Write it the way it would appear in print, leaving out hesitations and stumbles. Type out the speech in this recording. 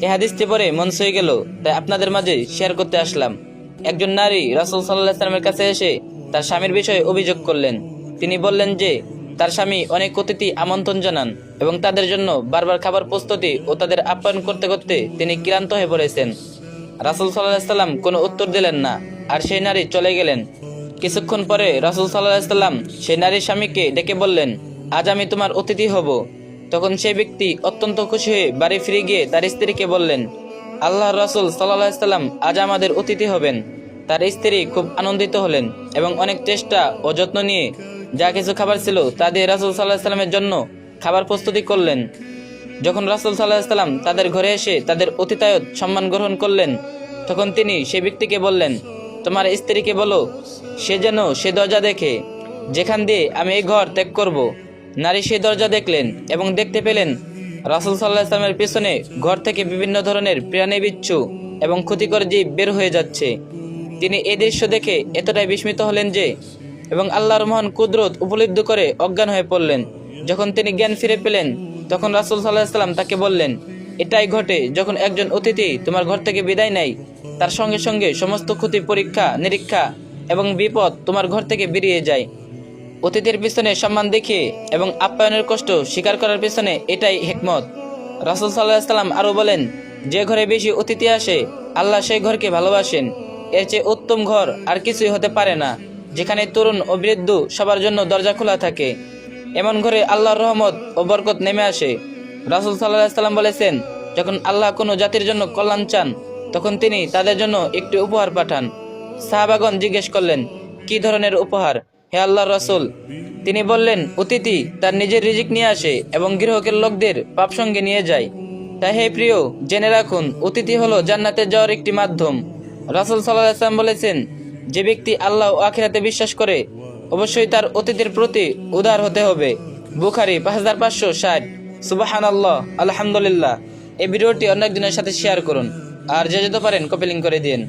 এই হাদিসটি পড়ে মন ছুঁয়ে গেল, তাই আপনাদের মাঝে শেয়ার করতে আসলাম। একজন নারী রাসূল সাল্লাল্লাহু আলাইহি ওয়াসাল্লামের কাছে এসে তার স্বামীর বিষয়ে অভিযোগ করলেন। তিনি বললেন যে তার স্বামী অনেক অতিথি আমন্ত্রণ জানান এবং তাদের জন্য বারবার খাবার প্রস্তুতি ও তাদের আপ্যায়ন করতে করতে তিনি ক্লান্ত হয়ে পড়েছেন। রাসূল সাল্লাল্লাহু আলাইহি ওয়াসাল্লাম কোনো উত্তর দিলেন না, আর সেই নারী চলে গেলেন। কিছুক্ষণ পরে রাসূল সাল্লাল্লাহু আলাইহি ওয়াসাল্লাম সেই নারীর স্বামীকে ডেকে বললেন, আজ আমি তোমার অতিথি হব। তখন সেই ব্যক্তি অত্যন্ত খুশি হয়ে বাড়ি ফিরে গিয়ে তার স্ত্রীকে বললেন, আল্লাহর রাসূল সাল্লাল্লাহু আলাইহি ওয়াসাল্লাম আজ আমাদের অতিথি হবেন। তার স্ত্রী খুব আনন্দিত হলেন এবং অনেক চেষ্টা ও যত্ন নিয়ে যা কিছু খাবার ছিল তা দিয়ে রাসূল সাল্লাল্লাহু আলাইহি ওয়াসাল্লামের জন্য খাবার প্রস্তুতি করলেন। যখন রাসূল সাল্লাল্লাহু আলাইহি ওয়াসাল্লাম তাদের ঘরে এসে তাদের অতিথায়ত সম্মান গ্রহণ করলেন, তখন তিনি সেই ব্যক্তিকে বললেন, তোমার স্ত্রীকে বলো সে যেন সে দরজা দেখে যেখান দিয়ে আমি এই ঘর ত্যাগ করব। নারী সেই দরজা দেখলেন এবং দেখতে পেলেন রাসূল সাল্লাল্লাহু আলাইহি ওয়াসাল্লামের পিছনে ঘর থেকে বিভিন্ন ধরনের প্রাণী বিচ্ছু এবং ক্ষতিকর জীব বের হয়ে যাচ্ছে। তিনি এই দৃশ্য দেখে এতটাই বিস্মিত হলেন যে এবং আল্লাহর মহান কুদরত উপলব্ধি করে অজ্ঞান হয়ে পড়লেন। যখন তিনি জ্ঞান ফিরে পেলেন, তখন রাসূল সাল্লাল্লাহু আলাইহি ওয়াসাল্লাম তাকে বললেন, এটাই ঘটে যখন একজন অতিথি তোমার ঘর থেকে বিদায় নেয়, তার সঙ্গে সঙ্গে সমস্ত ক্ষতি পরীক্ষা নিরীক্ষা এবং বিপদ তোমার ঘর থেকে বেরিয়ে যায়। অতিথির পিছনে সম্মান দেখিয়ে এবং আপ্যায়নের কষ্ট স্বীকার করার পিছনে এটাই হিকমত। রাসূল সাল্লাল্লাহু আলাইহি ওয়াসাল্লাম আরও বলেন, যে ঘরে বেশি অতিথি আসে আল্লাহ সেই ঘরকে ভালোবাসেন। এর চেয়ে উত্তম ঘর আর কিছুই হতে পারে না, যেখানে তরুণ ও বৃদ্ধ সবার জন্য দরজা খোলা থাকে। এমন ঘরে আল্লাহর রহমত ও বরকত নেমে আসে। রাসূল সাল্লাল্লাহু আলাইহি ওয়াসাল্লাম বলেছেন, যখন আল্লাহ কোনো জাতির জন্য কল্যাণ চান, তখন তিনি তাদের জন্য একটি উপহার পাঠান। সাহাবাগণ জিজ্ঞেস করলেন, কি ধরনের উপহার হে আল্লাহর রাসূল? তিনি বললেন, অতিথি তার নিজের রিজিক নিয়ে আসে এবং গৃহকের লোকদের পাপ সঙ্গে নিয়ে যায়। তাই হে প্রিয়, জেনে রাখুন অতিথি হলো জান্নাতে যাওয়ার একটি মাধ্যম। রাসূল সাল্লাল্লাহু আলাইহি ওয়াসাল্লাম বলেছেন, যে ব্যক্তি আল্লাহ ও আখিরাতে বিশ্বাস করে অবশ্যই তার অতিথির প্রতি উদার হতে হবে। বুখারী 5560। সুবহানাল্লাহ, আলহামদুলিল্লাহ। এই ভিডিওটি অন্য একজনের সাথে শেয়ার করুন, আর যে যেতে পারেন কপি লিংক করে দিন।